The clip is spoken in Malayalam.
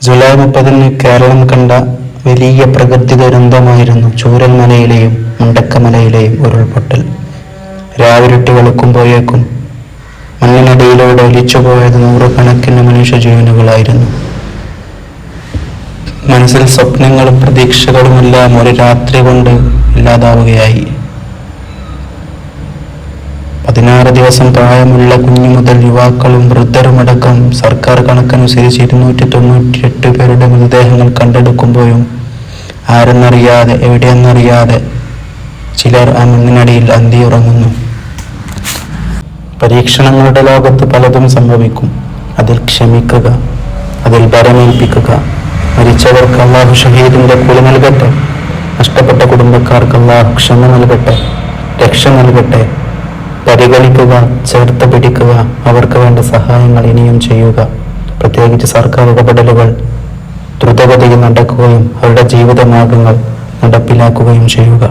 ജൂലൈ 30 കേരളം കണ്ട വലിയ പ്രകൃതി ദുരന്തമായിരുന്നു ചൂരൽമലയിലെയും മുണ്ടക്കമലയിലെയും ഉരുൾപൊട്ടൽ. രാവിരുട്ടി വെളുക്കുമ്പോഴേക്കും മണ്ണിനടിയിലൂടെ ഒലിച്ചുപോയത് നൂറുകണക്കിന് മനുഷ്യജീവനുകളായിരുന്നു. മനസ്സിൽ സ്വപ്നങ്ങളും പ്രതീക്ഷകളുമെല്ലാം ഒരു രാത്രി കൊണ്ട് ഇല്ലാതാവുകയായി. 16 ദിവസം പ്രായമുള്ള കുഞ്ഞു മുതൽ യുവാക്കളും വൃദ്ധരുമടക്കം സർക്കാർ കണക്കനുസരിച്ച് 298 പേരുടെ മൃതദേഹങ്ങൾ കണ്ടെടുക്കുമ്പോഴും ആരെന്നറിയാതെ, എവിടെയെന്നറിയാതെ ചിലർ ആ മണ്ണിനടിയിൽ അന്തിയുറങ്ങുന്നു. പരീക്ഷണങ്ങളുടെ ലോകത്ത് പലതും സംഭവിക്കും. അതിൽ ക്ഷമിക്കുക, അതിൽ ഭരമേൽപ്പിക്കുക. മരിച്ചവർക്ക് അല്ലാഹു ഷഹീദിന്റെ കൂലി നൽകട്ടെ. നഷ്ടപ്പെട്ട കുടുംബക്കാർക്ക് അല്ലാഹു ക്ഷമ നൽകട്ടെ, രക്ഷ നൽകട്ടെ. പരിഗണിക്കുക, ചേർത്ത് പിടിക്കുക, അവർക്ക് വേണ്ട സഹായങ്ങൾ ഇനിയും ചെയ്യുക. പ്രത്യേകിച്ച് സർക്കാർ ഇടപെടലുകൾ ദ്രുതഗതിയിൽ നടക്കുകയും അവരുടെ ജീവിതമാർഗങ്ങൾ നടപ്പിലാക്കുകയും ചെയ്യുക.